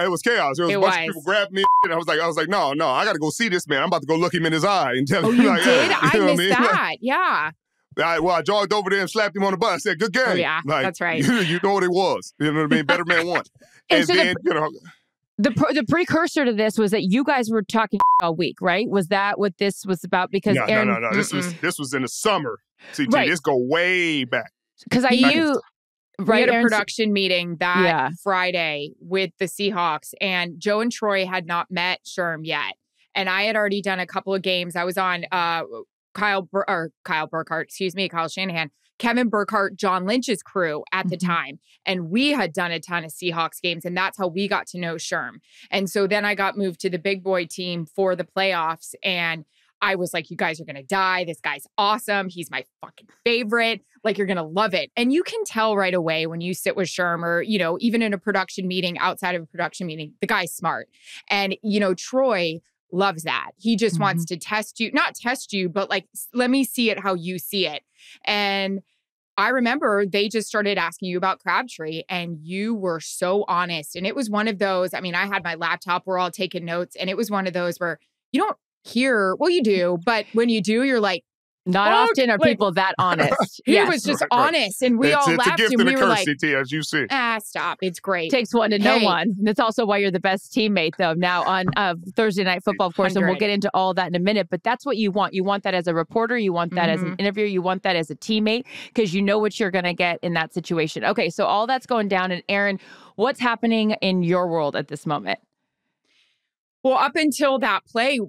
It was chaos. There was a bunch of people grabbing me. And I was like, no, I got to go see this man. I'm about to go look him in his eye and tell him. You like, did? Hey, I missed that. Like, yeah. I jogged over there and slapped him on the butt. I said, good game. Oh, yeah, like, that's right. You know what it was. You know what I mean? Better man won. And And so then, the precursor to this was that you guys were talking all week, right? Was that what this was about? Because no. Erin, This was in the summer. CT, Right. This go way back. Because We had a Erin? production meeting that Friday with the Seahawks, and Joe and Troy had not met Sherm yet. And I had already done a couple of games. I was on Kyle Shanahan, Kevin Burkhardt, John Lynch's crew at the time. And we had done a ton of Seahawks games, and that's how we got to know Sherm. And so then I got moved to the big boy team for the playoffs, and I was like, you guys are going to die. This guy's awesome. He's my fucking favorite. Like, you're going to love it. And you can tell right away when you sit with Sherm or, even in a production meeting, outside of a production meeting, the guy's smart. And, Troy loves that. He just wants to not test you, but like, let me see it how you see it. And I remember they just started asking you about Crabtree, and you were so honest. And it was one of those, I had my laptop, we're all taking notes. And it was one of those where you don't hear, well, you do, but when you do, you're like, not often are people that honest. He was just honest, and we all laughed, it's a gift and we and a were curse, like, CT, as you see. Stop. It's great. Takes one to know one. And that's also why you're the best teammate, though, now on Thursday Night Football, of course, and we'll get into all that in a minute. But that's what you want. You want that as a reporter. You want that as an interviewer. You want that as a teammate, because you know what you're going to get in that situation. Okay, so all that's going down. And Erin, what's happening in your world at this moment? Well, up until that play,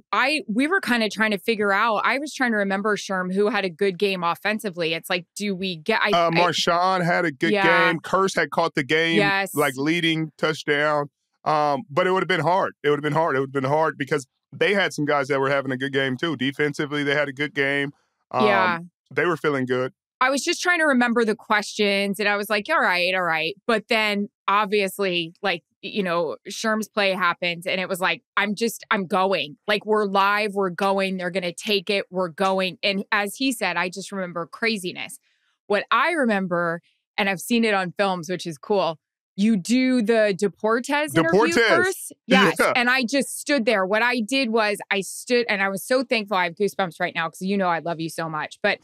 we were kind of trying to figure out. I was trying to remember, Sherm, who had a good game offensively. It's like, do we get? Marshawn had a good game. Curse had caught the game, like leading touchdown. But it would have been hard. It would have been hard because they had some guys that were having a good game too. Defensively, they had a good game. They were feeling good. I was just trying to remember the questions, and I was like, all right. But then obviously, like, Sherm's play happens, and it was like, I'm going. Like, we're live, we're going. They're going to take it, we're going. And as he said, I just remember craziness. What I remember, and I've seen it on films, which is cool, you do the Deportes interview first. Yes. Yeah. And I just stood there. What I did was I stood, and I was so thankful. I have goosebumps right now because I love you so much. But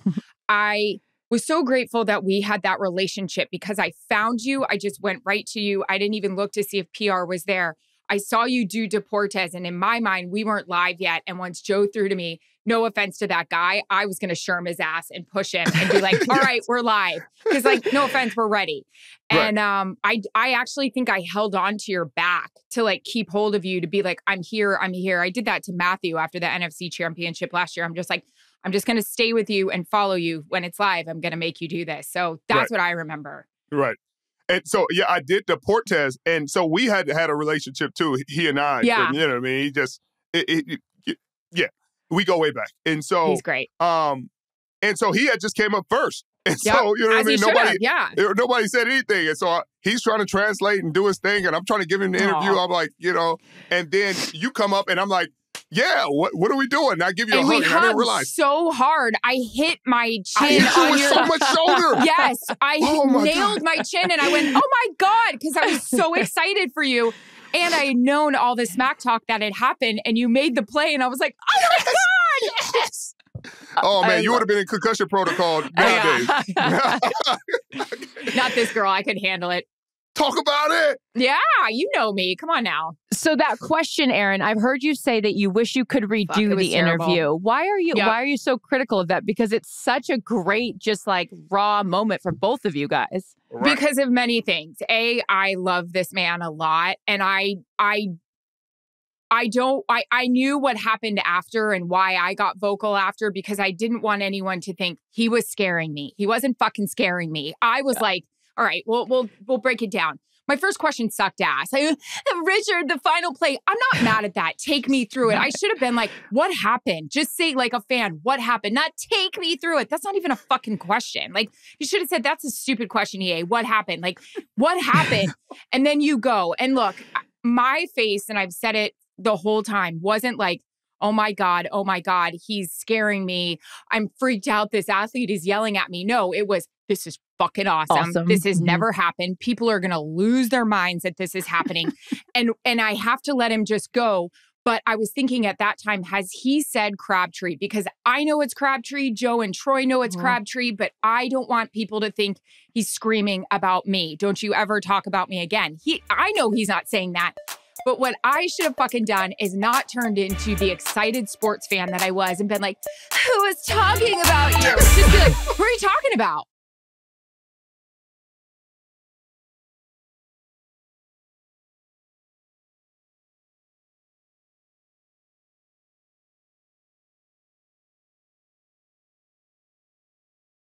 I was so grateful that we had that relationship because I found you. I just went right to you. I didn't even look to see if PR was there. I saw you do Deportes, and in my mind, we weren't live yet. And once Joe threw to me, no offense to that guy, I was going to Sherm his ass and push him and be like, all right, we're live. Because like, no offense, we're ready. And I actually think I held on to your back to like keep hold of you to be like, I'm here. I did that to Matthew after the NFC Championship last year. I'm just like, I'm just going to stay with you and follow you when it's live. I'm going to make you do this. So that's what I remember. Right. And so, I did Deportes. And so we had a relationship too, he and I. Yeah. And, what I mean? He just, we go way back. And so. He's great. And so he had just came up first. And so, As he nobody, nobody said anything. And so he's trying to translate and do his thing. And I'm trying to give him the interview. I'm like, and then you come up and I'm like, yeah, what are we doing? And I give you a hug, and I didn't realize. So hard. I hit my chin on your so much shoulder. Yes, I nailed my chin, and I went, oh my God, because I was so excited for you. And I had known all the smack talk that had happened, and you made the play, and I was like, oh my God, yes. Oh, man, you would have been in concussion protocol nowadays. Not this girl. I could handle it. Talk about it. Yeah, you know me. Come on now. So that question, Erin, I've heard you say that you wish you could redo the interview. Why are you so critical of that? Because it's such a great, just like raw moment for both of you guys. Right. Because of many things. I love this man a lot, and I knew what happened after and why I got vocal after, because I didn't want anyone to think he was scaring me. He wasn't fucking scaring me. I was like, all right, we'll break it down. My first question sucked ass. Richard, the final play. I'm not mad at that. Take me through it. I should have been like, what happened? Just say like a fan, what happened? Not take me through it. That's not even a fucking question. Like, you should have said, that's a stupid question, EA. What happened? Like, what happened? And then you go. And look, my face, and I've said it the whole time, wasn't like, oh my God, he's scaring me. I'm freaked out. This athlete is yelling at me. No, it was, this is fucking awesome. This has never happened. People are going to lose their minds that this is happening. and I have to let him just go. But I was thinking at that time, has he said Crabtree? Because I know it's Crabtree. Joe and Troy know it's Crabtree, but I don't want people to think he's screaming about me. Don't you ever talk about me again. I know he's not saying that. But what I should have fucking done is not turned into the excited sports fan that I was and been like, who is talking about you? Just be like, who are you talking about?